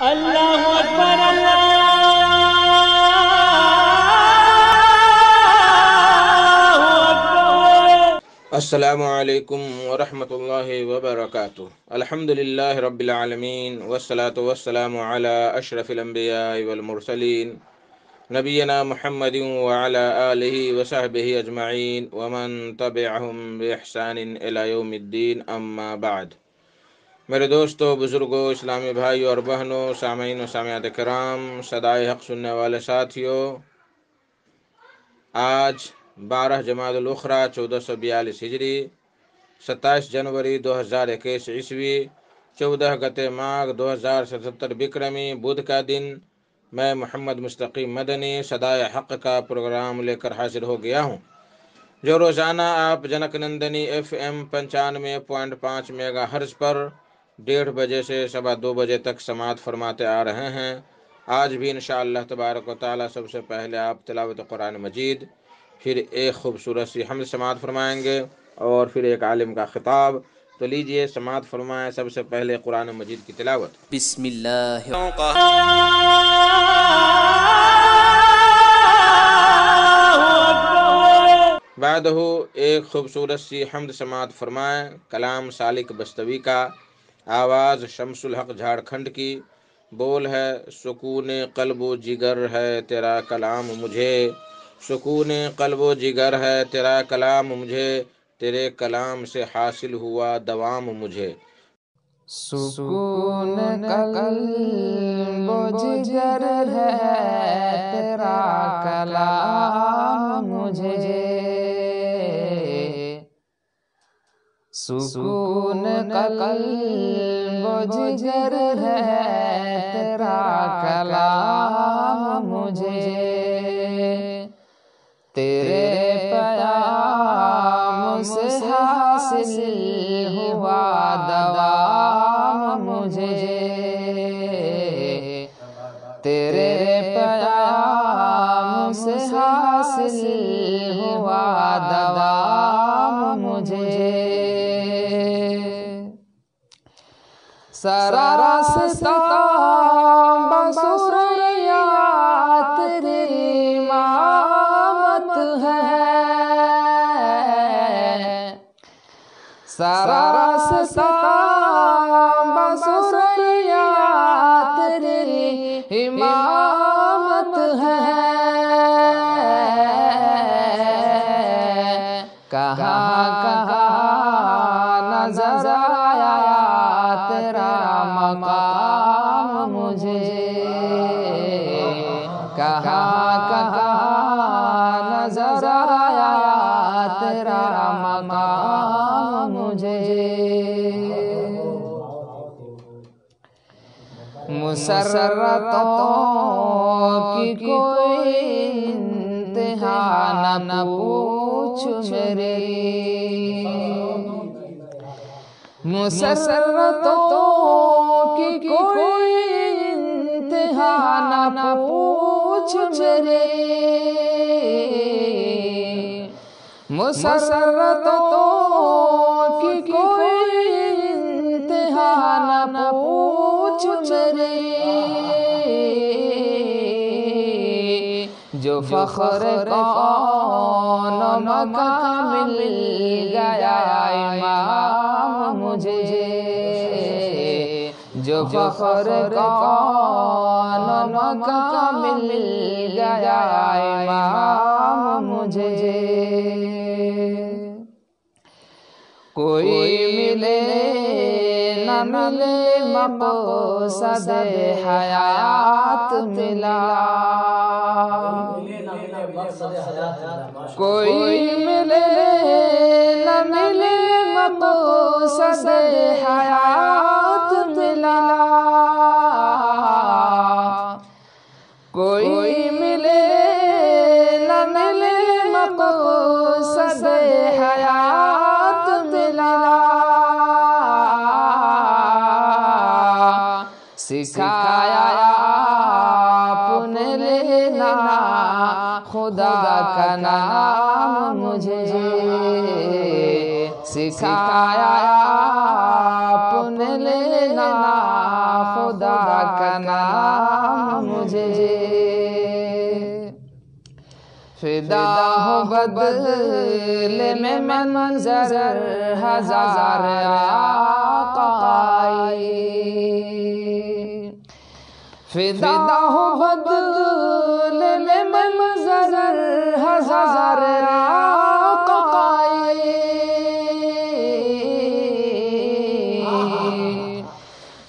اللہ اکبر اللہ اکبر۔ السلام علیکم ورحمۃ اللہ وبرکاتہ۔ الحمدللہ رب العالمین والصلاة والسلام علی اشرف الانبیاء والمرسلین نبینا محمد وعلی آلہ وصحبہ اجمعین ومن تبعہم بإحسان الی یوم الدین، اما بعد۔ میرے دوستو، بزرگوں، اسلامی بھائیوں اور بہنوں، سامعین و سامعات کرام، صدائے حق سننے والے ساتھیوں، آج 12 جمادی الاخری 1442 ہجری، 27 جنوری 2021 عیسوی، 14 گتے ماگھ 2077 بکرمی، بدھ کا دن، میں محمد مستقیم مدنی صدائے حق کا پروگرام لے کر حاضر ہو گیا ہوں، جو روزانہ آپ junk Nandini FM 95.5 mega hers پر 1:30 بجے سے 2:15 بجے تک سماعت فرماتے آ رہے ہیں۔ آج بھی انشاءاللہ تبارک و تعالی سب سے پہلے آپ تلاوت قرآن مجید، پھر ایک خوبصورت سی حمد سماعت فرمائیں گے اور پھر ایک عالم کا خطاب۔ تو لیجئے سماعت فرمائیں سب سے پہلے قرآن مجید کی تلاوت۔ بسم اللہ بعدہ ایک خوبصورت سی حمد سماعت فرمائیں کلام سالک بستوی کا، آواز شمس الحق جھارکھنڈ کی، بول ہے سکون قلب و جگر ہے تیرا کلام مجھے، سکون قلب و جگر ہے تیرا کلام مجھے، تیرے کلام سے حاصل ہوا دوام مجھے۔ سکون قلب و جگر ہے تیرا کلام مجھے، سکون قلب و جگر ہے تیرا کلام مجھے، تیرے پیام سے حاصل ہوا دوام مجھے، تیرے پیام سے حاصل ہوا دوام مجھے، سارا راستہ بسوریات تیری امامت ہے، سارا راستہ بسوریات تیری امامت ہے، کہاں کہاں نظر آیا تیرا مقام مجھے، کہاں کہاں نظر آیا تیرا مقام مجھے، مسرتوں کی کوئی انتہا نہ پوچھ میری، مسرتوں کی کوئی انتہا نہ پوچھ میری، مسرتوں کی کوئی انتہا نہ پوچھ میری، جو فخر کون و مقام مل گیا امام مجھے، جو فخر کون و مقام مل گیا امام مجھے، کوئی ملے نہ ملے مقصد حیات ملا، کوئی ملے نہ ملے مقصد حیات ملا، کوئی ملے نہ ملے مقصد حیات ملا، سکھایا آپ نے لینا خدا کا نام مجھے، سکھایا آپ نے لینا خدا کا کا نام مجھے، فدا ہو بدلے میں منظر ہزار آقائی، فدا ہو بدلے میں منظر ہزار آقائی،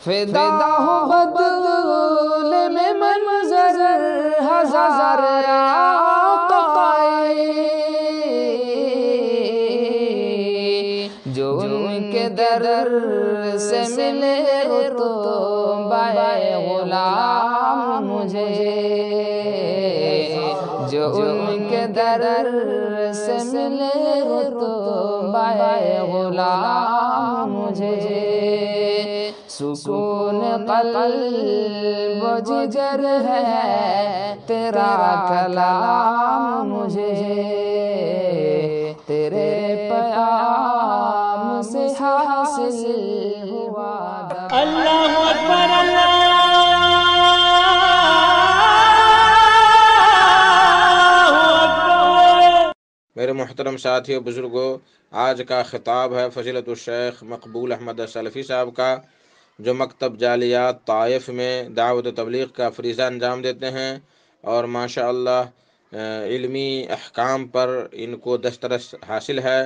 فدا ہو بدلے میں منظر ہزار آقائی، جو ان کے در سے ملے رتبہ غلام مجھے، جو ان کے در سے ملے رتبہ غلام مجھے، سکون قلب و جگر ہے تیرا کلام مجھے، تیرے پیام سے حاصل ہوا اللہ اکبر اللہ اکبر۔ میرے محترم ساتھیوں بزرگوں، آج کا خطاب ہے فضیلت الشیخ مقبول احمد سلفی صاحب کا، جو مکتب جالیات طائف میں دعوت و تبلیغ کا فریضہ انجام دیتے ہیں، اور ماشاءاللہ علمی احکام پر ان کو دسترس حاصل ہے،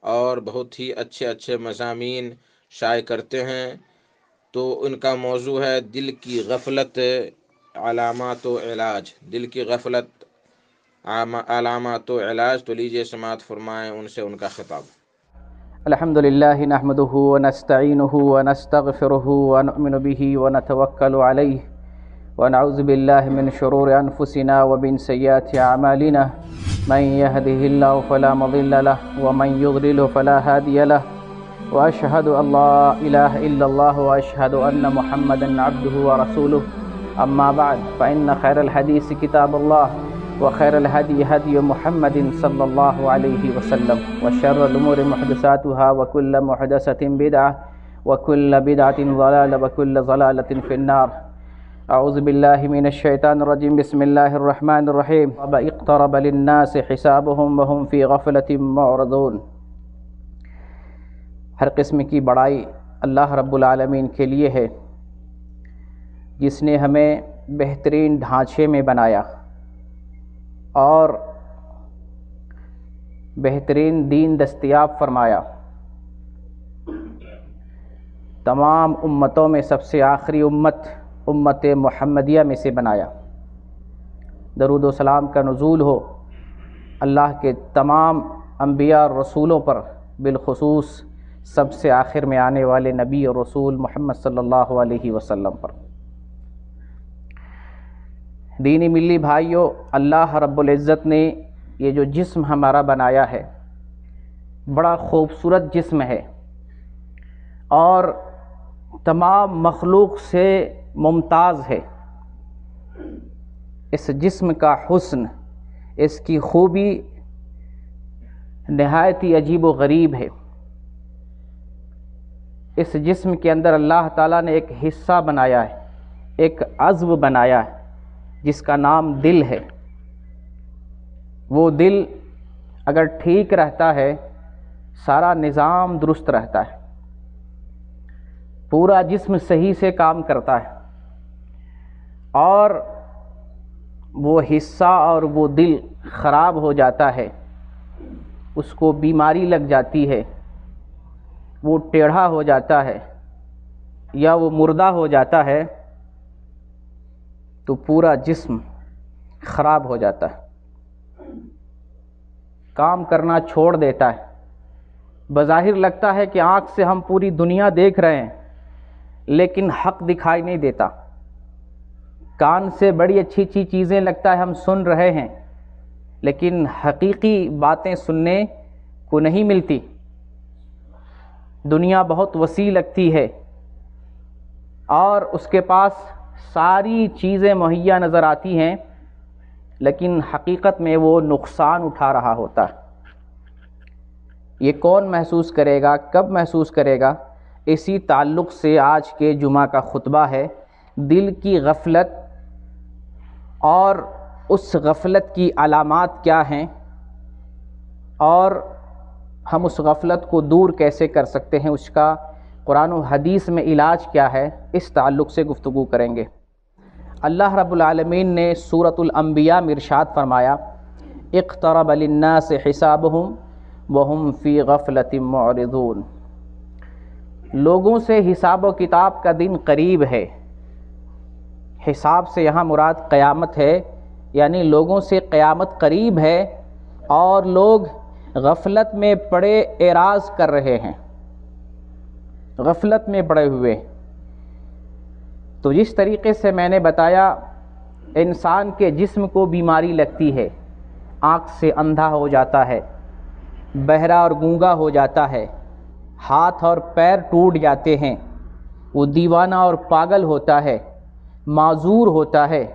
اور بہت ہی اچھے اچھے مضامین شائع کرتے ہیں۔ تو ان کا موضوع ہے دل کی غفلت علامات و علاج، دل کی غفلت علامات و علاج۔ تو لیجئے سماعت فرمائیں ان سے ان کا خطاب۔ الحمد للہ نحمده ونستعینه ونستغفره ونؤمن به ونتوکل علیہ ونعوذ باللہ من شرور انفسنا ومن سیئات اعمالنا، من يهده الله فلا مضل له ومن يضلل فلا هادي له، واشهد ان لا اله الا الله واشهد ان محمدا عبده ورسوله، اما بعد فان خیر الحدیث کتاب اللہ، وخير الهدي هدي محمد صلى الله عليه وسلم، وشر الأمور محدثاتها وكل محدثة بدعة وكل بدعة ضلالة وكل ضلالة في النار۔ أعوذ بالله من الشيطان الرجيم، بسم الله الرحمن الرحيم، اقترب للناس حسابهم وهم في غفلة معرضون۔ ہر قسم کی بڑائی اللہ رب العالمین کے لیے ہے، جس نے ہمیں بہترین ڈھانچے میں بنایا اور بہترین دین دستیاب فرمایا، تمام امتوں میں سب سے آخری امت محمدیہ میں سے بنایا۔ درود و سلام کا نزول ہو اللہ کے تمام انبیاء اور رسولوں پر، بالخصوص سب سے آخر میں آنے والے نبی اور رسول محمد صلی اللہ علیہ وسلم پر۔ دینی ملی بھائیوں، اللہ رب العزت نے یہ جو جسم ہمارا بنایا ہے، بڑا خوبصورت جسم ہے، اور تمام مخلوق سے ممتاز ہے۔ اس جسم کا حسن، اس کی خوبی نہایت ہی عجیب و غریب ہے۔ اس جسم کے اندر اللہ تعالیٰ نے ایک حصہ بنایا ہے، ایک عضو بنایا ہے، جس کا نام دل ہے۔ وہ دل اگر ٹھیک رہتا ہے، سارا نظام درست رہتا ہے، پورا جسم صحیح سے کام کرتا ہے، اور وہ حصہ اور وہ دل خراب ہو جاتا ہے، اس کو بیماری لگ جاتی ہے، وہ ٹیڑھا ہو جاتا ہے یا وہ مردہ ہو جاتا ہے، تو پورا جسم خراب ہو جاتا ہے، کام کرنا چھوڑ دیتا ہے۔ بظاہر لگتا ہے کہ آنکھ سے ہم پوری دنیا دیکھ رہے ہیں، لیکن حق دکھائی نہیں دیتا۔ کان سے بڑی اچھی اچھی چیزیں لگتا ہے ہم سن رہے ہیں، لیکن حقیقی باتیں سننے کو نہیں ملتی۔ دنیا بہت وسیع لگتی ہے، اور اس کے پاس ساری چیزیں مہیا نظر آتی ہیں، لیکن حقیقت میں وہ نقصان اٹھا رہا ہوتا ہے۔ یہ کون محسوس کرے گا، کب محسوس کرے گا؟ اسی تعلق سے آج کے جمعہ کا خطبہ ہے دل کی غفلت اور اس غفلت کی علامات کیا ہیں اور ہم اس غفلت کو دور کیسے کر سکتے ہیں، اس کا قرآن و حدیث میں علاج کیا ہے، اس تعلق سے گفتگو کریں گے۔ اللہ رب العالمین نے سورۃ الانبیاء میں ارشاد فرمایا، اقترب للناس حسابهم وهم فی غفلۃ معرضون، لوگوں سے حساب و کتاب کا دن قریب ہے۔ حساب سے یہاں مراد قیامت ہے، یعنی لوگوں سے قیامت قریب ہے اور لوگ غفلت میں پڑے اعراض کر رہے ہیں، غفلت میں پڑے ہوئے۔ تو جس طریقے سے میں نے بتایا، انسان کے جسم کو بیماری لگتی ہے، آنکھ سے اندھا ہو جاتا ہے، بہرا اور گونگا ہو جاتا ہے، ہاتھ اور پیر ٹوٹ جاتے ہیں، وہ دیوانہ اور پاگل ہوتا ہے، معذور ہوتا ہے،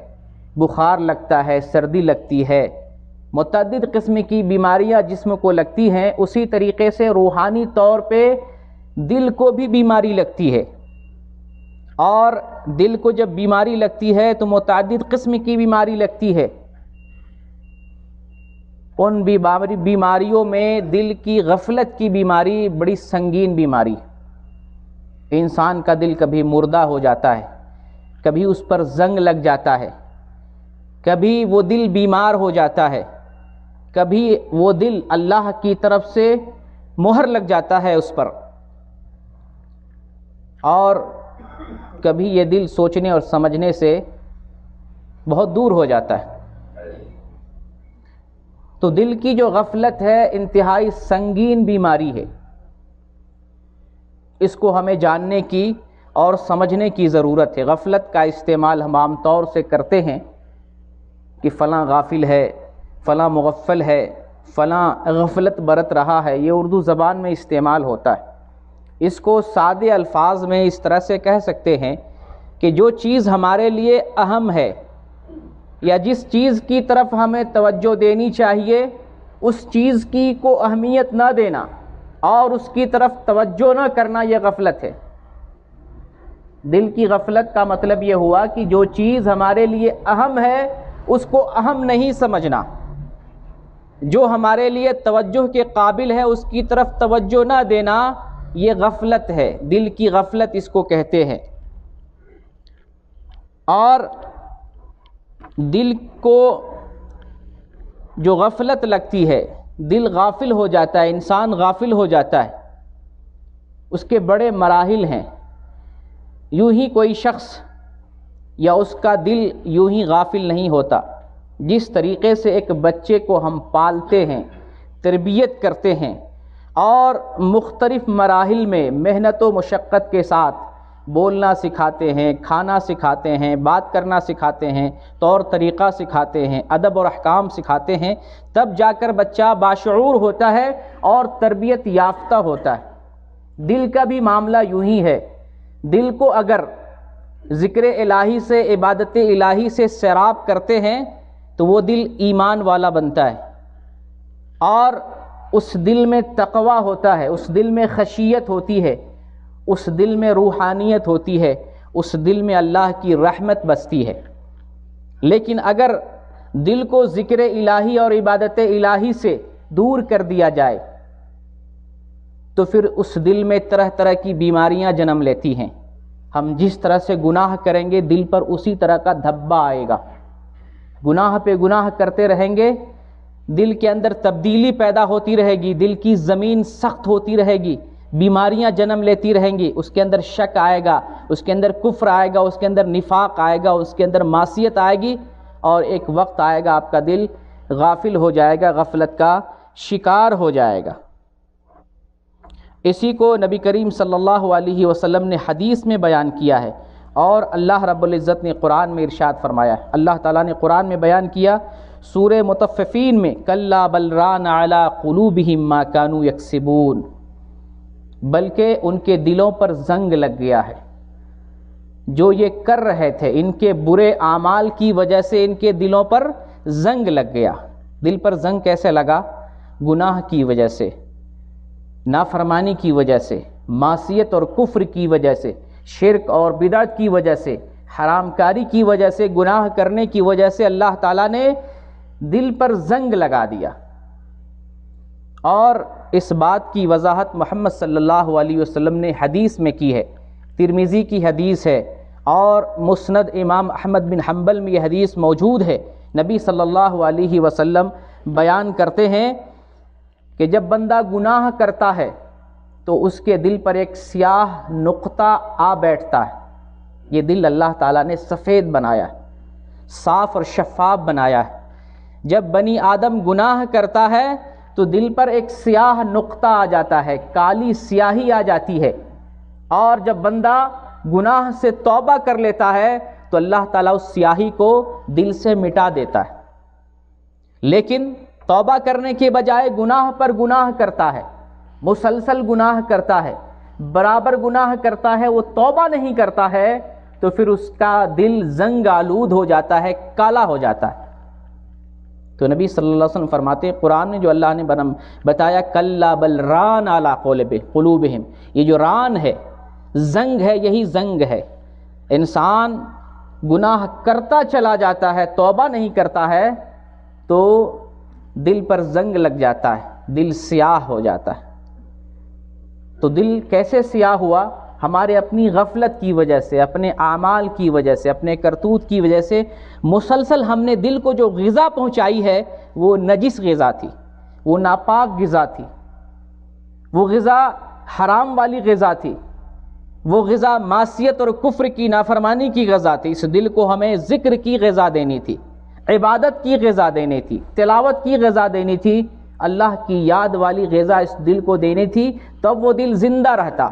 بخار لگتا ہے، سردی لگتی ہے، متعدد قسم کی بیماریاں جسم کو لگتی ہیں۔ اسی طریقے سے روحانی طور پہ دل کو بھی بیماری لگتی ہے، اور دل کو جب بیماری لگتی ہے تو متعدد قسم کی بیماری لگتی ہے۔ ان بیماریوں میں دل کی غفلت کی بیماری بڑی سنگین بیماری، انسان کا دل کبھی مردہ ہو جاتا ہے، کبھی اس پر زنگ لگ جاتا ہے، کبھی وہ دل بیمار ہو جاتا ہے، کبھی وہ دل اللہ کی طرف سے مہر لگ جاتا ہے اس پر، اور کبھی یہ دل سوچنے اور سمجھنے سے بہت دور ہو جاتا ہے۔ تو دل کی جو غفلت ہے انتہائی سنگین بیماری ہے، اس کو ہمیں جاننے کی اور سمجھنے کی ضرورت ہے۔ غفلت کا استعمال ہم عام طور سے کرتے ہیں کہ فلاں غافل ہے، فلاں مغفل ہے، فلاں غفلت برت رہا ہے، یہ اردو زبان میں استعمال ہوتا ہے۔ اس کو سادے الفاظ میں اس طرح سے کہہ سکتے ہیں کہ جو چیز ہمارے لیے اہم ہے یا جس چیز کی طرف ہمیں توجہ دینی چاہیے، اس چیز کی کو اہمیت نہ دینا اور اس کی طرف توجہ نہ کرنا، یہ غفلت ہے۔ دل کی غفلت کا مطلب یہ ہوا کہ جو چیز ہمارے لیے اہم ہے اس کو اہم نہیں سمجھنا، جو ہمارے لیے توجہ کے قابل ہے اس کی طرف توجہ نہ دینا، یہ غفلت ہے، دل کی غفلت اس کو کہتے ہیں۔ اور دل کو جو غفلت لگتی ہے، دل غافل ہو جاتا ہے، انسان غافل ہو جاتا ہے، اس کے بڑے مراحل ہیں۔ یوں ہی کوئی شخص یا اس کا دل یوں ہی غافل نہیں ہوتا۔ جس طریقے سے ایک بچے کو ہم پالتے ہیں، تربیت کرتے ہیں اور مختلف مراحل میں محنت و مشقت کے ساتھ بولنا سکھاتے ہیں، کھانا سکھاتے ہیں، بات کرنا سکھاتے ہیں، طور طریقہ سکھاتے ہیں، ادب اور احکام سکھاتے ہیں، تب جا کر بچہ باشعور ہوتا ہے اور تربیت یافتہ ہوتا ہے۔ دل کا بھی معاملہ یوں ہی ہے۔ دل کو اگر ذکر الہی سے، عبادت الہی سے سیراب کرتے ہیں تو وہ دل ایمان والا بنتا ہے، اور اس دل میں تقویٰ ہوتا ہے، اس دل میں خشیت ہوتی ہے، اس دل میں روحانیت ہوتی ہے، اس دل میں اللہ کی رحمت بستی ہے۔ لیکن اگر دل کو ذکر الہی اور عبادت الہی سے دور کر دیا جائے تو پھر اس دل میں طرح طرح کی بیماریاں جنم لیتی ہیں۔ ہم جس طرح سے گناہ کریں گے دل پر اسی طرح کا دھبا آئے گا، گناہ پہ گناہ کرتے رہیں گے، دل کے اندر تبدیلی پیدا ہوتی رہے گی، دل کی زمین سخت ہوتی رہے گی، بیماریاں جنم لیتی رہیں گی، اس کے اندر شک آئے گا، اس کے اندر کفر آئے گا، اس کے اندر نفاق آئے گا، اس کے اندر معصیت آئے گی، اور ایک وقت آئے گا آپ کا دل غافل ہو جائے گا، غفلت کا شکار ہو جائے گا۔ اسی کو نبی کریم صلی اللہ علیہ وسلم نے حدیث میں بیان کیا ہے، اور اللہ رب العزت نے قرآن میں ارشاد فرمایا ہے۔ اللہ تعالیٰ نے قرآن میں بیان کیا سورہ مطففین میں، کلا بل ران علی قلوبہم ما کانوا یکسبون، بلکہ ان کے دلوں پر زنگ لگ گیا ہے، جو یہ کر رہے تھے ان کے برے اعمال کی وجہ سے ان کے دلوں پر زنگ لگ گیا۔ دل پر زنگ کیسے لگا؟ گناہ کی وجہ سے، نافرمانی کی وجہ سے، معصیت اور کفر کی وجہ سے، شرک اور بدعت کی وجہ سے، حرام کاری کی وجہ سے، گناہ کرنے کی وجہ سے اللہ تعالیٰ نے دل پر زنگ لگا دیا. اور اس بات کی وضاحت محمد صلی اللہ علیہ وسلم نے حدیث میں کی ہے. ترمذی کی حدیث ہے اور مسند امام احمد بن حنبل میں یہ حدیث موجود ہے. نبی صلی اللہ علیہ وسلم بیان کرتے ہیں کہ جب بندہ گناہ کرتا ہے تو اس کے دل پر ایک سیاہ نقطہ آ بیٹھتا ہے. یہ دل اللہ تعالیٰ نے سفید بنایا ہے، صاف اور شفاف بنایا ہے. جب بنی آدم گناہ کرتا ہے تو دل پر ایک سیاہ نقطہ آ جاتا ہے، کالی سیاہی آ جاتی ہے. اور جب بندہ گناہ سے توبہ کر لیتا ہے تو اللہ تعالیٰ اس سیاہی کو دل سے مٹا دیتا ہے. لیکن توبہ کرنے کے بجائے گناہ پر گناہ کرتا ہے، مسلسل گناہ کرتا ہے، برابر گناہ کرتا ہے، وہ توبہ نہیں کرتا ہے تو پھر اس کا دل زنگ آلود ہو جاتا ہے، کالا ہو جاتا ہے. تو نبی صلی اللہ علیہ وسلم فرماتے ہیں قرآن میں جو اللہ نے بتایا کلا بل ران علی قلوبہم، یہ جو ران ہے، زنگ ہے، یہی زنگ ہے. انسان گناہ کرتا چلا جاتا ہے، توبہ نہیں کرتا ہے تو دل پر زنگ لگ جاتا ہے، دل سیاہ ہو جاتا ہے. تو دل کیسے سیاہ ہوا؟ ہمارے اپنی غفلت کی وجہ سے، اپنے اعمال کی وجہ سے، اپنے کرتوت کی وجہ سے مسلسل ہم نے دل کو جو غذا پہنچائی ہے وہ نجس غذا تھی، وہ ناپاک غذا تھی، وہ غذا حرام والی غذا تھی، وہ غذا معصیت اور کفر کی نافرمانی کی غذا تھی. اس دل کو ہمیں ذکر کی غذا دینی تھی، عبادت کی غذا دینی تھی، تلاوت کی غذا دینی تھی، اللہ کی یاد والی غذا اس دل کو دینی تھی، تب وہ دل زندہ رہتا.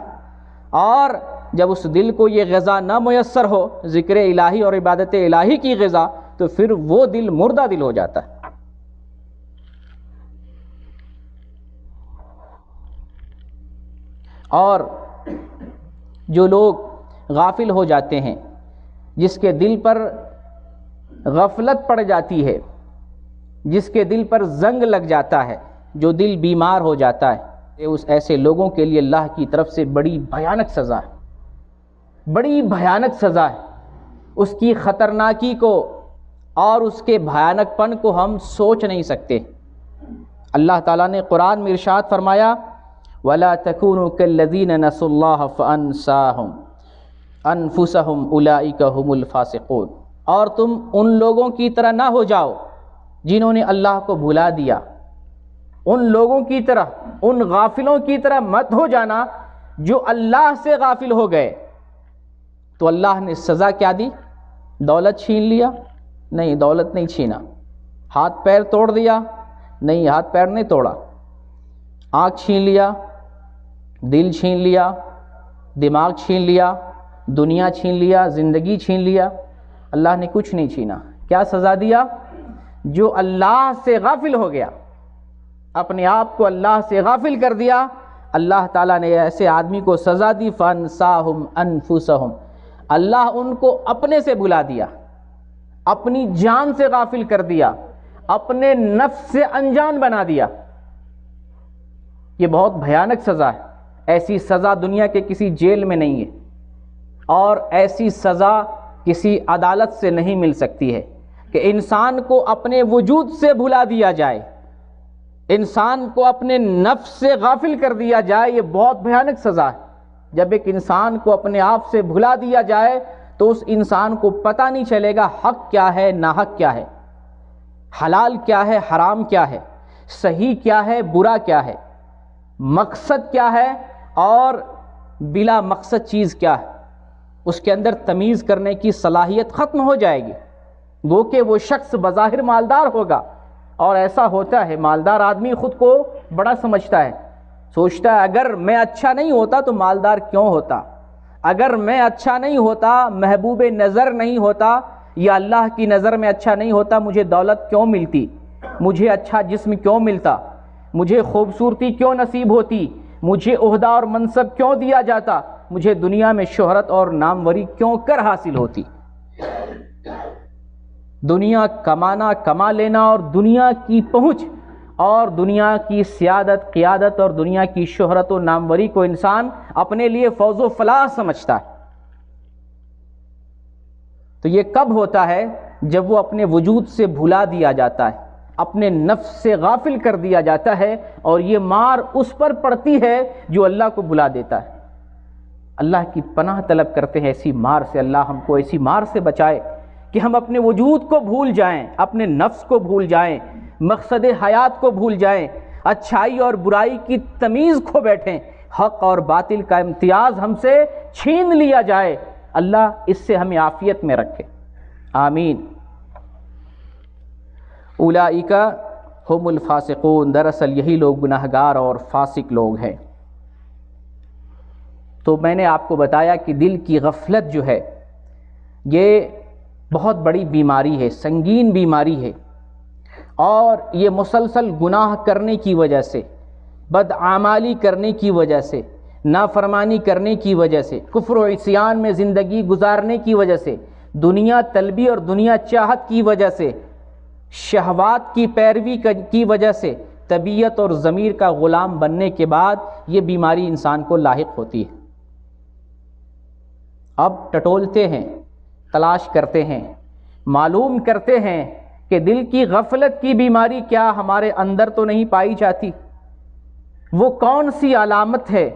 اور جب اس دل کو یہ غذا نہ میسر ہو، ذکر الہی اور عبادت الہی کی غذا، تو پھر وہ دل مردہ دل ہو جاتا ہے. اور جو لوگ غافل ہو جاتے ہیں، جس کے دل پر غفلت پڑ جاتی ہے، جس کے دل پر زنگ لگ جاتا ہے، جو دل بیمار ہو جاتا ہے، اس ایسے لوگوں کے لیے اللہ کی طرف سے بڑی بھیانک سزا ہے، بڑی بھیانک سزا ہے. اس کی خطرناکی کو اور اس کے بھیانک پن کو ہم سوچ نہیں سکتے. اللہ تعالیٰ نے قرآن میں ارشاد فرمایا وَلَا تَكُونُوا كَالَّذِينَ نَسُوا اللَّهَ فَأَنسَاهُمْ أَنفُسَهُمْ أُولَئِكَ هُمُ الْفَاسِقُونَ. اور تم ان لوگوں کی طرح نہ ہو جاؤ جنہوں نے اللہ کو بھلا دیا. ان لوگوں کی طرح، ان غافلوں کی طرح مت ہو جانا جو اللہ سے غافل ہو گئے. تو اللہ نے سزا کیا دی؟ دولت چھین لیا؟ نہیں، دولت نہیں چھینا. ہاتھ پیر توڑ دیا؟ نہیں، ہاتھ پیر نہیں توڑا. آنکھ چھین لیا، دل چھین لیا، دماغ چھین لیا، دنیا چھین لیا، زندگی چھین لیا؟ اللہ نے کچھ نہیں چھینا. کیا سزا دیا؟ جو اللہ سے غافل ہو گیا، اپنے آپ کو اللہ سے غافل کر دیا، اللہ تعالیٰ نے ایسے آدمی کو سزا دی فَأَنسَاهُمْ أَنفُسَهُمْ. اللہ ان کو اپنے سے بھلا دیا، اپنی جان سے غافل کر دیا، اپنے نفس سے انجان بنا دیا. یہ بہت بھیانک سزا ہے. ایسی سزا دنیا کے کسی جیل میں نہیں ہے، اور ایسی سزا کسی عدالت سے نہیں مل سکتی ہے کہ انسان کو اپنے وجود سے بھلا دیا جائے، انسان کو اپنے نفس سے غافل کر دیا جائے. یہ بہت بھیانک سزا ہے. جب ایک انسان کو اپنے آپ سے بھلا دیا جائے تو اس انسان کو پتہ نہیں چلے گا حق کیا ہے، ناحق کیا ہے، حلال کیا ہے، حرام کیا ہے، صحیح کیا ہے، برا کیا ہے، مقصد کیا ہے اور بلا مقصد چیز کیا ہے. اس کے اندر تمیز کرنے کی صلاحیت ختم ہو جائے گی. گو کہ وہ شخص بظاہر مالدار ہوگا، اور ایسا ہوتا ہے، مالدار آدمی خود کو بڑا سمجھتا ہے، سوچتا ہے اگر میں اچھا نہیں ہوتا تو مالدار کیوں ہوتا، اگر میں اچھا نہیں ہوتا، محبوب نظر نہیں ہوتا، یا اللہ کی نظر میں اچھا نہیں ہوتا، مجھے دولت کیوں ملتی، مجھے اچھا جسم کیوں ملتا، مجھے خوبصورتی کیوں نصیب ہوتی، مجھے عہدہ اور منصب کیوں دیا جاتا، مجھے دنیا میں شہرت اور ناموری کیوں کر حاصل ہوتی. دنیا کمانا، کما لینا، اور دنیا کی پہنچ اور دنیا کی سیادت، قیادت اور دنیا کی شہرت و ناموری کو انسان اپنے لیے فوز و فلاح سمجھتا ہے. تو یہ کب ہوتا ہے؟ جب وہ اپنے وجود سے بھلا دیا جاتا ہے، اپنے نفس سے غافل کر دیا جاتا ہے، اور یہ مار اس پر پڑتی ہے جو اللہ کو بھلا دیتا ہے۔ اللہ کی پناہ طلب کرتے ہیں ایسی مار سے، اللہ ہم کو ایسی مار سے بچائے کہ ہم اپنے وجود کو بھول جائیں، اپنے نفس کو بھول جائیں، مقصد حیات کو بھول جائیں، اچھائی اور برائی کی تمیز کھو بیٹھیں، حق اور باطل کا امتیاز ہم سے چھین لیا جائے۔ اللہ اس سے ہمیں عافیت میں رکھے، آمین۔ اولئک ہم الفاسقون، دراصل یہی لوگ گناہگار اور فاسق لوگ ہیں۔ تو میں نے آپ کو بتایا کہ دل کی غفلت جو ہے یہ بہت بڑی بیماری ہے، سنگین بیماری ہے، اور یہ مسلسل گناہ کرنے کی وجہ سے، بدعمالی کرنے کی وجہ سے، نافرمانی کرنے کی وجہ سے، کفر و عصیان میں زندگی گزارنے کی وجہ سے، دنیا طلبی اور دنیا چاہت کی وجہ سے، شہوات کی پیروی کی وجہ سے، طبیعت اور ضمیر کا غلام بننے کے بعد یہ بیماری انسان کو لاحق ہوتی ہے۔ اب ٹٹولتے ہیں، تلاش کرتے ہیں، معلوم کرتے ہیں کہ دل کی غفلت کی بیماری کیا ہمارے اندر تو نہیں پائی جاتی؟ وہ کون سی علامت ہے،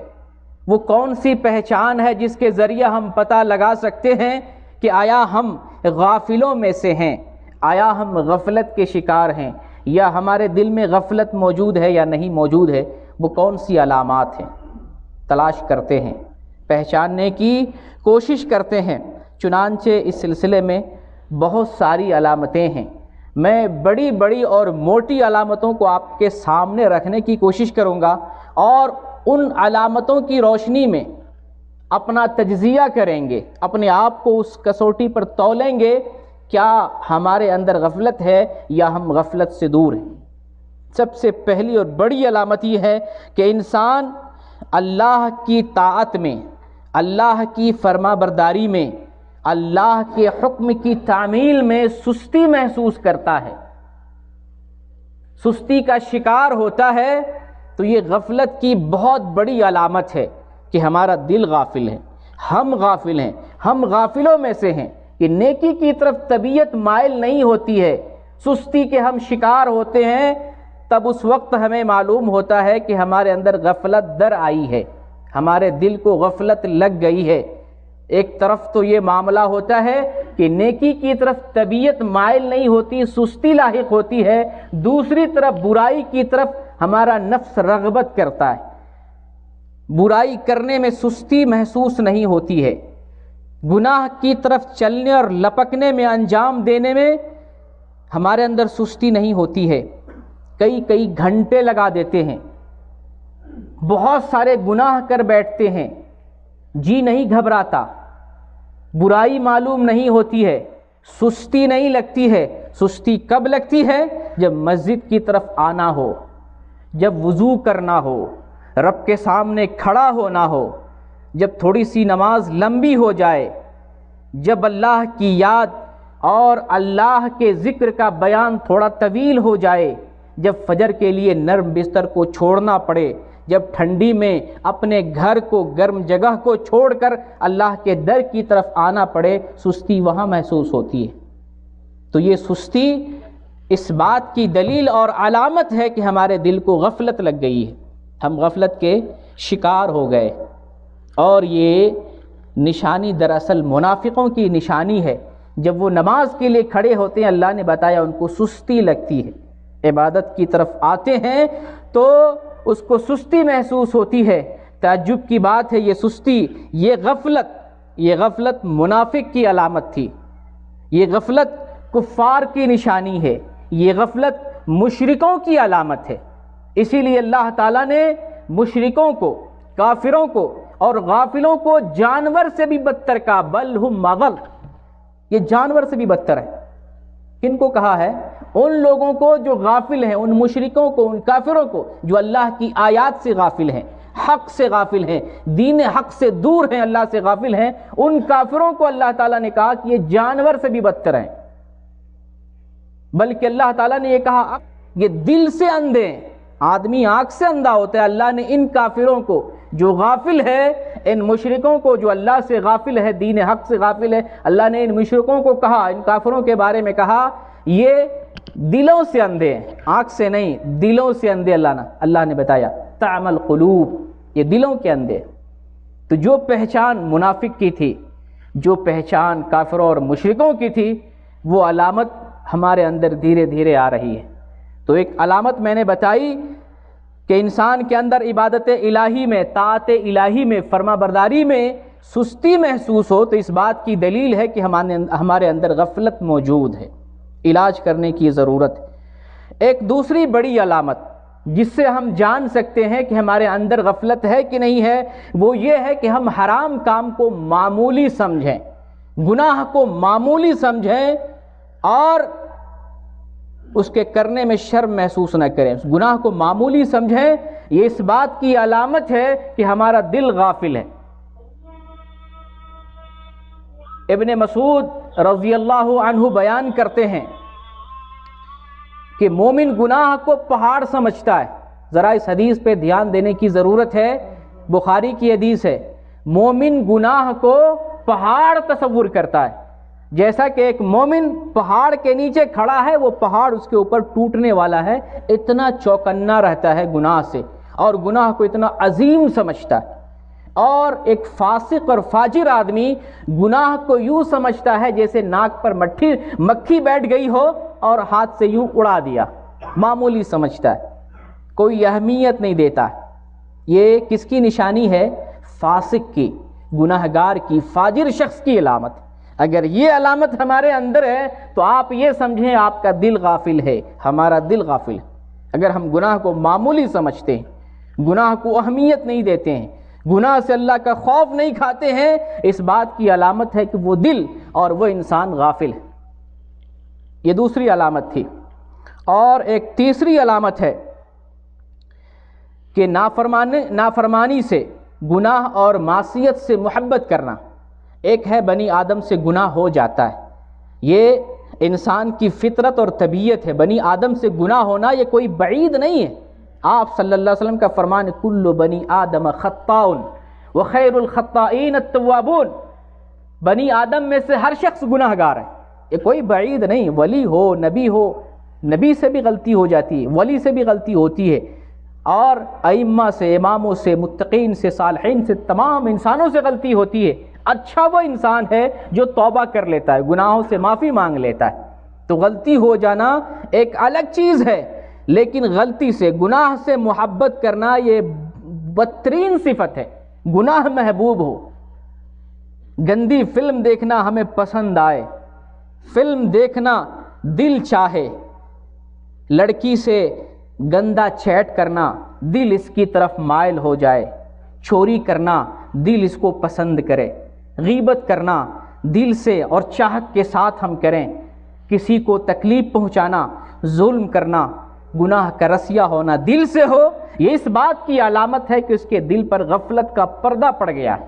وہ کون سی پہچان ہے جس کے ذریعے ہم پتہ لگا سکتے ہیں کہ آیا ہم غافلوں میں سے ہیں، آیا ہم غفلت کے شکار ہیں، یا ہمارے دل میں غفلت موجود ہے یا نہیں موجود ہے؟ وہ کون سی علامات ہیں؟ تلاش کرتے ہیں، پہچاننے کی کوشش کرتے ہیں۔ چنانچہ اس سلسلے میں بہت ساری علامتیں ہیں، میں بڑی بڑی اور موٹی علامتوں کو آپ کے سامنے رکھنے کی کوشش کروں گا، اور ان علامتوں کی روشنی میں اپنا تجزیہ کریں گے، اپنے آپ کو اس کسوٹی پر تولیں گے، کیا ہمارے اندر غفلت ہے یا ہم غفلت سے دور ہیں۔ سب سے پہلی اور بڑی علامت یہ ہے کہ انسان اللہ کی طاعت میں، اللہ کی فرما برداری میں، اللہ کے حکم کی تعمیل میں سستی محسوس کرتا ہے، سستی کا شکار ہوتا ہے، تو یہ غفلت کی بہت بڑی علامت ہے کہ ہمارا دل غافل ہے، ہم غافل ہیں، ہم غافلوں میں سے ہیں کہ نیکی کی طرف طبیعت مائل نہیں ہوتی ہے، سستی کے ہم شکار ہوتے ہیں۔ تب اس وقت ہمیں معلوم ہوتا ہے کہ ہمارے اندر غفلت در آئی ہے، ہمارے دل کو غفلت لگ گئی ہے۔ ایک طرف تو یہ معاملہ ہوتا ہے کہ نیکی کی طرف طبیعت مائل نہیں ہوتی، سستی لاحق ہوتی ہے، دوسری طرف برائی کی طرف ہمارا نفس رغبت کرتا ہے، برائی کرنے میں سستی محسوس نہیں ہوتی ہے، گناہ کی طرف چلنے اور لپکنے میں، انجام دینے میں ہمارے اندر سستی نہیں ہوتی ہے۔ کئی گھنٹے لگا دیتے ہیں، بہت سارے گناہ کر بیٹھتے ہیں، جی نہیں گھبراتا، برائی معلوم نہیں ہوتی ہے، سستی نہیں لگتی ہے۔ سستی کب لگتی ہے؟ جب مسجد کی طرف آنا ہو، جب وضو کرنا ہو، رب کے سامنے کھڑا ہونا ہو، جب تھوڑی سی نماز لمبی ہو جائے، جب اللہ کی یاد اور اللہ کے ذکر کا بیان تھوڑا طویل ہو جائے، جب فجر کے لیے نرم بستر کو چھوڑنا پڑے، جب ٹھنڈی میں اپنے گھر کو، گرم جگہ کو چھوڑ کر اللہ کے در کی طرف آنا پڑے، سستی وہاں محسوس ہوتی ہے۔ تو یہ سستی اس بات کی دلیل اور علامت ہے کہ ہمارے دل کو غفلت لگ گئی ہے، ہم غفلت کے شکار ہو گئے۔ اور یہ نشانی دراصل منافقوں کی نشانی ہے، جب وہ نماز کے لیے کھڑے ہوتے ہیں، اللہ نے بتایا ان کو سستی لگتی ہے، عبادت کی طرف آتے ہیں تو اس کو سستی محسوس ہوتی ہے۔ تعجب کی بات ہے، یہ سستی، یہ غفلت منافق کی علامت تھی، یہ غفلت کفار کی نشانی ہے، یہ غفلت مشرکوں کی علامت ہے۔ اسی لیے اللہ تعالیٰ نے مشرکوں کو، کافروں کو اور غافلوں کو جانور سے بھی بدتر کہا، بل ہم اضل، یہ جانور سے بھی بدتر ہے۔ کن کو کہا ہے؟ ان لوگوں کو جو غافل ہیں، ان مشرکوں کو، ان کافروں کو جو اللہ کی آیات سے غافل ہیں، حق سے غافل ہیں، دین حق سے دور ہیں، اللہ سے غافل ہیں، ان کافروں کو اللہ تعالیٰ نے کہا کہ یہ جانور سے بھی بدتر ہیں۔ بلکہ اللہ تعالیٰ نے یہ کہا یہ دل سے اندھے ہیں، آدمی آنکھ سے اندھا ہوتا ہے۔ اللہ نے ان کافروں کو جو غافل ہے، ان مشرکوں کو جو اللہ سے غافل ہے، دین حق سے غافل ہے، اللہ نے ان مشرکوں کو کہا، ان کافروں کے بارے میں کہا یہ دلوں سے اندھے ہیں، آنکھ سے نہیں، دلوں سے اندھے۔ اللہ نے بتایا تعمی القلوب، یہ دلوں کے اندھے۔ تو جو پہچان منافق کی تھی، جو پہچان کافروں اور مشرکوں کی تھی، وہ علامت ہمارے اندر دھیرے دھیرے آ رہی ہے۔ تو ایک علامت میں نے بتائی کہ انسان کے اندر عبادت الہی میں، طاعت الہی میں، فرما برداری میں سستی محسوس ہو، تو اس بات کی دلیل ہے کہ ہمارے اندر غفلت موجود ہے، علاج کرنے کی ضرورت ہے۔ ایک دوسری بڑی علامت جس سے ہم جان سکتے ہیں کہ ہمارے اندر غفلت ہے کہ نہیں ہے، وہ یہ ہے کہ ہم حرام کام کو معمولی سمجھیں، گناہ کو معمولی سمجھیں اور اس کے کرنے میں شرم محسوس نہ کریں، اس گناہ کو معمولی سمجھیں۔ یہ اس بات کی علامت ہے کہ ہمارا دل غافل ہے۔ ابن مسعود رضی اللہ عنہ بیان کرتے ہیں کہ مومن گناہ کو پہاڑ سمجھتا ہے۔ ذرا اس حدیث پہ دھیان دینے کی ضرورت ہے، بخاری کی حدیث ہے۔ مومن گناہ کو پہاڑ تصور کرتا ہے، جیسا کہ ایک مومن پہاڑ کے نیچے کھڑا ہے، وہ پہاڑ اس کے اوپر ٹوٹنے والا ہے، اتنا چوکنا رہتا ہے گناہ سے، اور گناہ کو اتنا عظیم سمجھتا ہے۔ اور ایک فاسق اور فاجر آدمی گناہ کو یوں سمجھتا ہے جیسے ناک پر مکھی بیٹھ گئی ہو اور ہاتھ سے یوں اڑا دیا، معمولی سمجھتا ہے، کوئی اہمیت نہیں دیتا۔ یہ کس کی نشانی ہے؟ فاسق کی، گناہگار کی، فاجر شخص کی علامت۔ اگر یہ علامت ہمارے اندر ہے تو آپ یہ سمجھیں آپ کا دل غافل ہے، ہمارا دل غافل ہے۔ اگر ہم گناہ کو معمولی سمجھتے ہیں، گناہ کو اہمیت نہیں دیتے ہیں، گناہ سے اللہ کا خوف نہیں کھاتے ہیں، اس بات کی علامت ہے کہ وہ دل اور وہ انسان غافل ہے۔ یہ دوسری علامت تھی۔ اور ایک تیسری علامت ہے کہ نافرمانی سے، گناہ اور معصیت سے محبت کرنا۔ ایک ہے بنی آدم سے گناہ ہو جاتا ہے، یہ انسان کی فطرت اور طبیعت ہے۔ بنی آدم سے گناہ ہونا یہ کوئی بعید نہیں ہے۔ آپ صلی اللہ علیہ وسلم کا فرمان ہے کل بنی آدم خطاء وخیر الخطائین التوابون، بنی آدم میں سے ہر شخص گناہ گار ہے، یہ کوئی بعید نہیں۔ ولی ہو، نبی ہو، نبی سے بھی غلطی ہو جاتی ہے، ولی سے بھی غلطی ہوتی ہے، اور ائمہ سے، اماموں سے، متقین سے، صالحین سے، تمام انسانوں سے غلطی ہوتی ہے۔ اچھا وہ انسان ہے جو توبہ کر لیتا ہے، گناہوں سے معافی مانگ لیتا ہے۔ تو غلطی ہو جانا ایک الگ چیز ہے، لیکن غلطی سے، گناہ سے محبت کرنا یہ بدترین صفت ہے۔ گناہ محبوب ہو، گندی فلم دیکھنا ہمیں پسند آئے، فلم دیکھنا دل چاہے، لڑکی سے گندا چیٹ کرنا دل اس کی طرف مائل ہو جائے، چوری کرنا دل اس کو پسند کرے، غیبت کرنا دل سے اور چاہت کے ساتھ ہم کریں، کسی کو تکلیف پہنچانا، ظلم کرنا، گناہ کا رسیا ہونا دل سے ہو، یہ اس بات کی علامت ہے کہ اس کے دل پر غفلت کا پردہ پڑ گیا ہے۔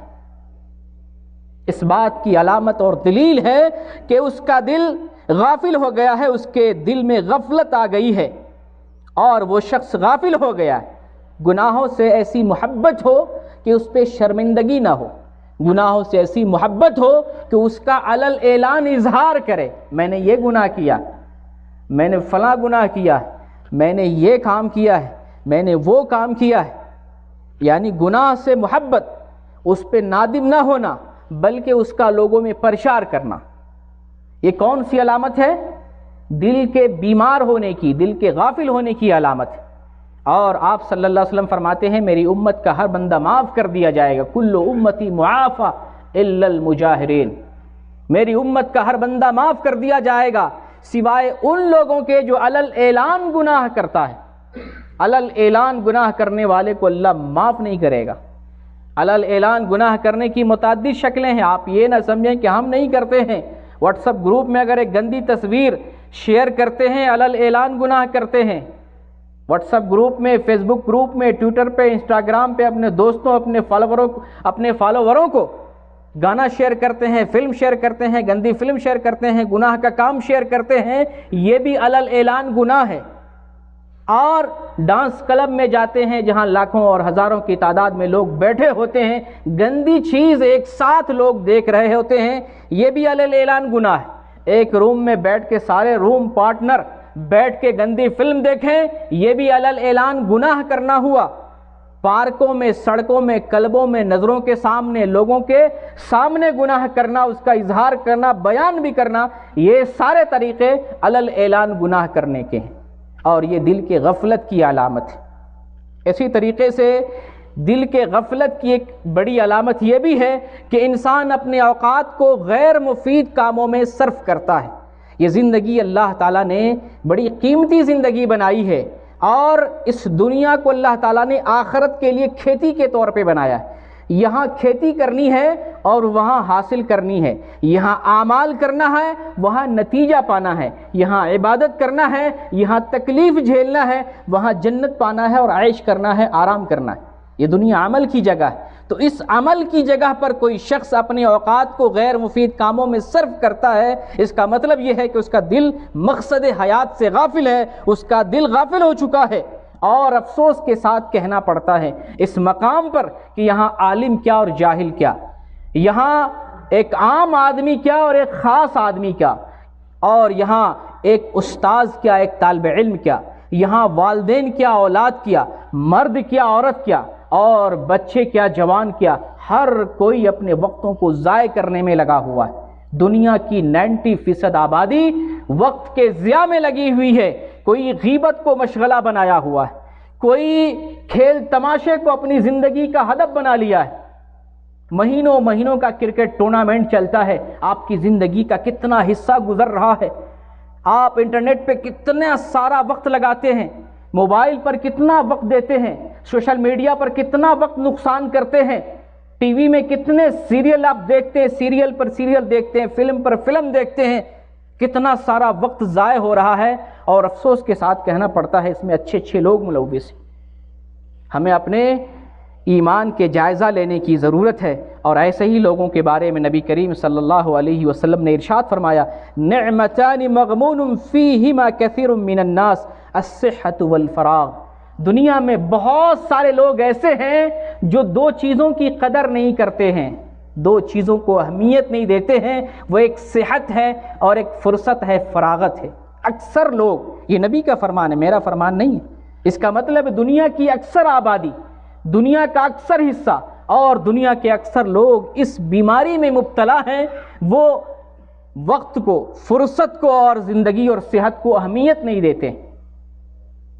اس بات کی علامت اور دلیل ہے کہ اس کا دل غافل ہو گیا ہے، اس کے دل میں غفلت آ گئی ہے اور وہ شخص غافل ہو گیا ہے۔ گناہوں سے ایسی محبت ہو کہ اس پہ شرمندگی نہ ہو، گناہوں سے ایسی محبت ہو کہ اس کا علل اعلان اظہار کرے، میں نے یہ گناہ کیا، میں نے فلاں گناہ کیا، میں نے یہ کام کیا ہے، میں نے وہ کام کیا ہے۔ یعنی گناہ سے محبت، اس پہ نادم نہ ہونا بلکہ اس کا لوگوں میں پرچار کرنا۔ یہ کون سی علامت ہے؟ دل کے بیمار ہونے کی، دل کے غافل ہونے کی علامت ہے۔ اور آپ صلی اللہ علیہ وسلم فرماتے ہیں میری امت کا ہر بندہ معاف کر دیا جائے گا، کل امتی معافی الا المجاہرین، میری امت کا ہر بندہ معاف کر دیا جائے گا سوائے ان لوگوں کے جو علل اعلان گناہ کرتا ہے۔ علل اعلان گناہ کرنے والے کو اللہ معاف نہیں کرے گا۔ علل اعلان گناہ کرنے کی متعدد شکلیں ہیں، آپ یہ نہ سمجھیں کہ ہم نہیں کرتے ہیں۔ واٹس ایپ گروپ میں اگر ایک گندی تصویر شیئر کرتے ہیں علل اعلان گناہ کرتے ہیں، واٹس ایپ گروپ میں، فیس بک گروپ میں، ٹویٹر پہ، انسٹاگرام پہ اپنے دوستوں، اپنے فالووروں کو گانا شیئر کرتے ہیں، فلم شیئر کرتے ہیں، گندی فلم شیئر کرتے ہیں، گناہ کا کام شیئر کرتے ہیں، یہ بھی علل اعلان گناہ ہے۔ اور ڈانس کلب میں جاتے ہیں جہاں لاکھوں اور ہزاروں کی تعداد میں لوگ بیٹھے ہوتے ہیں، گندی چیز ایک ساتھ لوگ دیکھ رہے ہوتے ہیں، یہ بھی علی اعلان گناہ ہے۔ ایک روم میں بیٹھ کے سارے روم پارٹنر بیٹھ کے گندی فلم دیکھیں، یہ بھی علی اعلان گناہ کرنا ہوا۔ پارکوں میں، سڑکوں میں، کلبوں میں، نظروں کے سامنے، لوگوں کے سامنے گناہ کرنا، اس کا اظہار کرنا، بیان بھی کرنا، یہ سارے طریقے علی اعلان گناہ کرنے کے ہیں، اور یہ دل کے غفلت کی علامت ہے۔ اسی طریقے سے دل کے غفلت کی ایک بڑی علامت یہ بھی ہے کہ انسان اپنے اوقات کو غیر مفید کاموں میں صرف کرتا ہے۔ یہ زندگی اللہ تعالیٰ نے بڑی قیمتی زندگی بنائی ہے، اور اس دنیا کو اللہ تعالیٰ نے آخرت کے لیے کھیتی کے طور پہ بنایا ہے۔ یہاں کھیتی کرنی ہے اور وہاں حاصل کرنی ہے، یہاں اعمال کرنا ہے، وہاں نتیجہ پانا ہے، یہاں عبادت کرنا ہے، یہاں تکلیف جھیلنا ہے، وہاں جنت پانا ہے اور عیش کرنا ہے، آرام کرنا ہے۔ یہ دنیا عمل کی جگہ ہے، تو اس عمل کی جگہ پر کوئی شخص اپنے اوقات کو غیر مفید کاموں میں صرف کرتا ہے، اس کا مطلب یہ ہے کہ اس کا دل مقصد حیات سے غافل ہے، اس کا دل غافل ہو چکا ہے۔ اور افسوس کے ساتھ کہنا پڑتا ہے اس مقام پر کہ یہاں عالم کیا اور جاہل کیا، یہاں ایک عام آدمی کیا اور ایک خاص آدمی کیا، اور یہاں ایک استاذ کیا، ایک طالب علم کیا، یہاں والدین کیا، اولاد کیا، مرد کیا، عورت کیا، اور بچے کیا، جوان کیا، ہر کوئی اپنے وقتوں کو ضائع کرنے میں لگا ہوا ہے۔ دنیا کی 90% آبادی وقت کے ضیاع میں لگی ہوئی ہے۔ کوئی غیبت کو مشغلہ بنایا ہوا ہے، کوئی کھیل تماشے کو اپنی زندگی کا ہدف بنا لیا ہے۔ مہینوں مہینوں کا کرکٹ ٹورنامنٹ چلتا ہے، آپ کی زندگی کا کتنا حصہ گزر رہا ہے، آپ انٹرنیٹ پہ کتنا سارا وقت لگاتے ہیں، موبائل پر کتنا وقت دیتے ہیں، سوشل میڈیا پر کتنا وقت نقصان کرتے ہیں، ٹی وی میں کتنے سیریل آپ دیکھتے ہیں، سیریل پر سیریل دیکھتے ہیں، فلم پر فلم دیکھتے ہیں، کتنا سارا وقت ضائع ہو رہا ہے، اور افسوس کے ساتھ کہنا پڑتا ہے اس میں اچھے اچھے لوگ ملوث ہیں۔ ہمیں اپنے ایمان کے جائزہ لینے کی ضرورت ہے، اور ایسے ہی لوگوں کے بارے میں نبی کریم صلی اللہ علیہ وسلم نے ارشاد فرمایا، نعمتان مغمون فیہما کثیر من الناس الصحۃ والفراغ۔ دنیا میں بہت سارے لوگ ایسے ہیں جو دو چیزوں کی قدر نہیں کرتے ہیں، دو چیزوں کو اہمیت نہیں دیتے ہیں، وہ ایک صحت ہے اور ایک فرصت ہے، فراغت ہے۔ اکثر لوگ، یہ نبی کا فرمان ہے، میرا فرمان نہیں ہے، اس کا مطلب دنیا کی اکثر آبادی، دنیا کا اکثر حصہ اور دنیا کے اکثر لوگ اس بیماری میں مبتلا ہیں، وہ وقت کو، فرصت کو اور زندگی اور صحت کو اہمیت نہیں دیتے،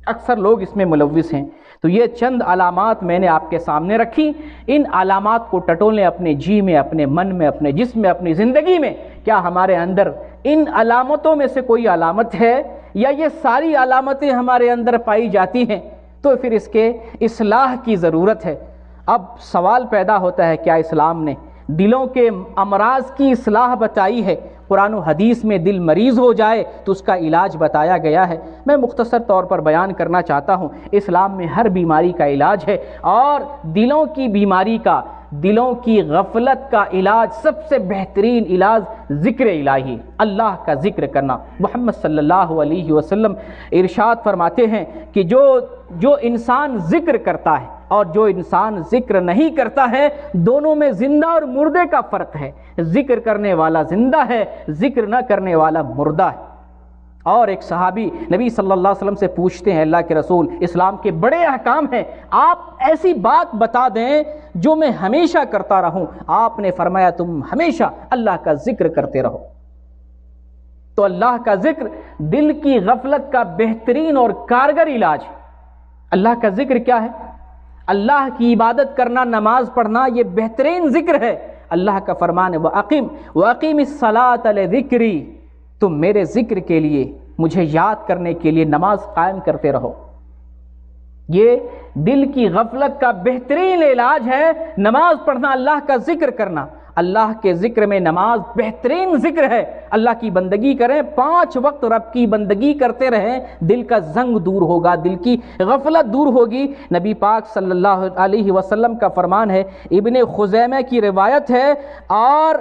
اکثر لوگ اس میں ملوث ہیں۔ تو یہ چند علامات میں نے آپ کے سامنے رکھی، ان علامات کو ٹٹولیں اپنے جی میں، اپنے من میں، اپنے جسم میں، اپنی زندگی میں۔ کیا ہمارے اندر ان علامتوں میں سے کوئی علامت ہے، یا یہ ساری علامتیں ہمارے اندر پائی جاتی ہیں؟ تو پھر اس کے اصلاح کی ضرورت ہے۔ اب سوال پیدا ہوتا ہے، کیا اسلام نے دلوں کے امراض کی اصلاح بتائی ہے؟ قرآن و حدیث میں دل مریض ہو جائے تو اس کا علاج بتایا گیا ہے۔ میں مختصر طور پر بیان کرنا چاہتا ہوں، اسلام میں ہر بیماری کا علاج ہے، اور دلوں کی بیماری کا، دلوں کی غفلت کا علاج، سب سے بہترین علاج ذکر الہی، اللہ کا ذکر کرنا۔ محمد صلی اللہ علیہ وسلم ارشاد فرماتے ہیں کہ جو انسان ذکر کرتا ہے اور جو انسان ذکر نہیں کرتا ہے، دونوں میں زندہ اور مردے کا فرق ہے۔ ذکر کرنے والا زندہ ہے، ذکر نہ کرنے والا مردہ ہے۔ اور ایک صحابی نبی صلی اللہ علیہ وسلم سے پوچھتے ہیں، اللہ کے رسول، اسلام کے بڑے احکام ہیں، آپ ایسی بات بتا دیں جو میں ہمیشہ کرتا رہوں۔ آپ نے فرمایا، تم ہمیشہ اللہ کا ذکر کرتے رہو۔ تو اللہ کا ذکر دل کی غفلت کا بہترین اور کارگر علاج ہے۔ اللہ کا ذکر کیا ہے؟ اللہ کی عبادت کرنا، نماز پڑھنا، یہ بہترین ذکر ہے۔ اللہ کا فرمان ہے، وَأَقِمِ الصَّلَاةَ لِذِكْرِي، تم میرے ذکر کے لیے، مجھے یاد کرنے کے لیے نماز قائم کرتے رہو۔ یہ دل کی غفلت کا بہترین علاج ہے، نماز پڑھنا، اللہ کا ذکر کرنا۔ اللہ کے ذکر میں نماز بہترین ذکر ہے۔ اللہ کی بندگی کریں، 5 وقت رب کی بندگی کرتے رہیں، دل کا زنگ دور ہوگا، دل کی غفلت دور ہوگی۔ نبی پاک صلی اللہ علیہ وسلم کا فرمان ہے، ابن خزیمہ کی روایت ہے، اور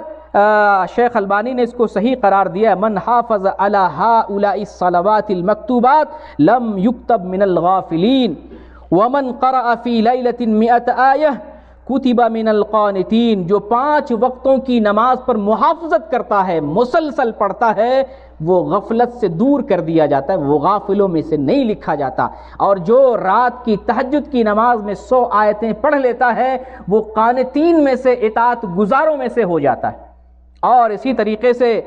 شیخ البانی نے اس کو صحیح قرار دیا ہے، من حافظ علی ہؤلاء الصلوات المکتوبات لم یکتب من الغافلین ومن قرأ فی لیلۃ 100 آیہ کتب من القانتین، جو 5 وقتوں کی نماز پر محافظت کرتا ہے، مسلسل پڑھتا ہے، وہ غفلت سے دور کر دیا جاتا ہے، وہ غافلوں میں سے نہیں لکھا جاتا۔ اور جو رات کی تہجد کی نماز میں 100 آیتیں پڑھ لیتا ہے، وہ قانتین میں سے، اطاعت گزاروں میں سے ہو جاتا ہے۔ اور اسی طریقے سے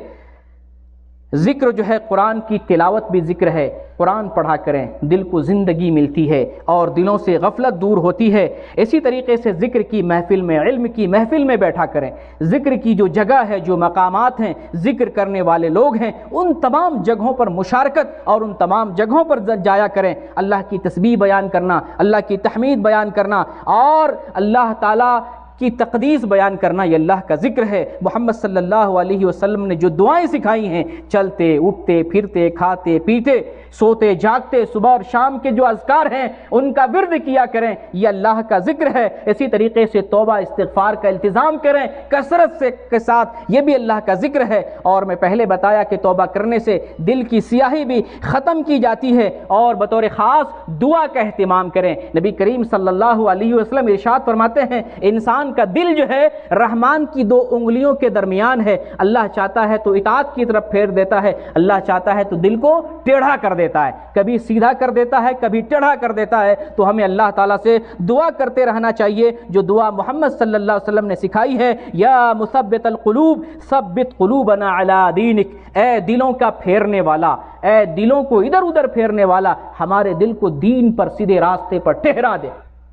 ذکر جو ہے، قرآن کی تلاوت بھی ذکر ہے، قرآن پڑھا کریں، دل کو زندگی ملتی ہے اور دلوں سے غفلت دور ہوتی ہے۔ اسی طریقے سے ذکر کی محفل میں، علم کی محفل میں بیٹھا کریں، ذکر کی جو جگہ ہے، جو مقامات ہیں، ذکر کرنے والے لوگ ہیں، ان تمام جگہوں پر مشارکت اور ان تمام جگہوں پر جایا کریں۔ اللہ کی تسبیح بیان کرنا، اللہ کی تحمید بیان کرنا اور اللہ تعالیٰ کی تقدیس بیان کرنا، یہ اللہ کا ذکر ہے۔ محمد صلی اللہ علیہ وسلم نے جو دعائیں سکھائی ہیں، چلتے اٹھتے پھرتے کھاتے پیتے سوتے جاگتے، صبح اور شام کے جو اذکار ہیں ان کا ورد کیا کریں، یہ اللہ کا ذکر ہے۔ اسی طریقے سے توبہ استغفار کا التزام کریں کثرت سے کے ساتھ، یہ بھی اللہ کا ذکر ہے۔ اور میں پہلے بتایا کہ توبہ کرنے سے دل کی سیاہی بھی ختم کی جاتی ہے، اور بطور خاص دعا کا اہتمام کریں۔ نبی کریم صلی اللہ علیہ وسلم ارشاد فرماتے ہیں، انسان کا دل جو ہے رحمان کی 2 انگلیوں کے درمیان ہے، اللہ چاہتا ہے تو اطاعت کی طرف پھیر دیتا ہے، اللہ چاہتا ہے تو دل کو ٹیڑھا کر دیتا ہے، کبھی سیدھا کر دیتا ہے، کبھی ٹیڑھا کر دیتا ہے۔ تو ہمیں اللہ تعالیٰ سے دعا کرتے رہنا چاہیے، جو دعا محمد صلی اللہ علیہ وسلم نے سکھائی ہے، یا مثبت القلوب ثبت قلوبنا علی دینک، اے دلوں کا پھیرنے والا، اے دلوں کو ادھر ادھر پھیرنے والا، ہمارے دل کو دین پر، سیدھے راستے پر ٹھہرا دے۔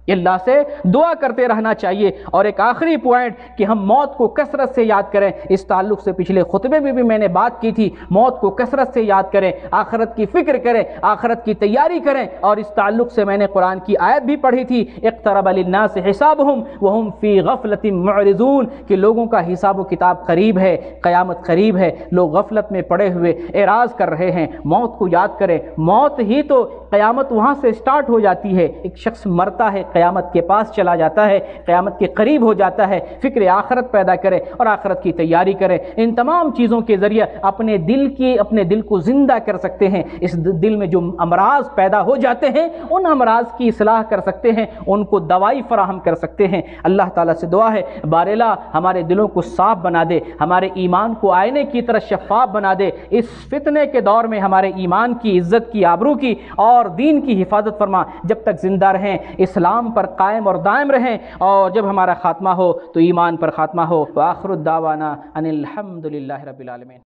اللہ سے دعا کرتے رہنا چاہیے۔ اور ایک آخری پوائنٹ کہ ہم موت کو کثرت سے یاد کریں، اس تعلق سے پچھلے خطبے میں بھی میں نے بات کی تھی، موت کو کثرت سے یاد کریں، آخرت کی فکر کریں، آخرت کی تیاری کریں۔ اور اس تعلق سے میں نے قرآن کی آیت بھی پڑھی تھی، اقترب للناس حسابهم وهم فی غفلۃ معرضون، کہ لوگوں کا حساب و کتاب قریب ہے، قیامت قریب ہے، لوگ غفلت میں پڑے ہوئے اعراض کر رہے ہیں۔ موت کو یاد کریں، موت ہی تو، قیامت وہاں سے سٹارٹ ہو جاتی ہے، ایک شخص مرتا ہے، قیامت کے پاس چلا جاتا ہے، قیامت کے قریب ہو جاتا ہے۔ فکر آخرت پیدا کرے اور آخرت کی تیاری کرے۔ ان تمام چیزوں کے ذریعے اپنے دل کو زندہ کر سکتے ہیں۔ اس دل میں جو امراض پیدا ہو جاتے ہیں، ان امراض کی اصلاح کر سکتے ہیں، ان کو دوائی فراہم کر سکتے ہیں۔ اللہ تعالیٰ سے دعا ہے بارلا ہمارے دلوں کو صاف بنا دے، ہمارے ایمان کو آئینے کی طرح شفاف بنا دے۔ اس فتنے کے دور میں ہمارے ایمان کی، عزت کی، آبرو کی اور دین کی حفاظت فرما۔ جب تک زندہ رہیں، اسلام پر قائم اور دائم رہیں، اور جب ہمارا خاتمہ ہو تو ایمان پر خاتمہ ہو۔ وآخر الدعوانا ان الحمد للہ رب العالمین۔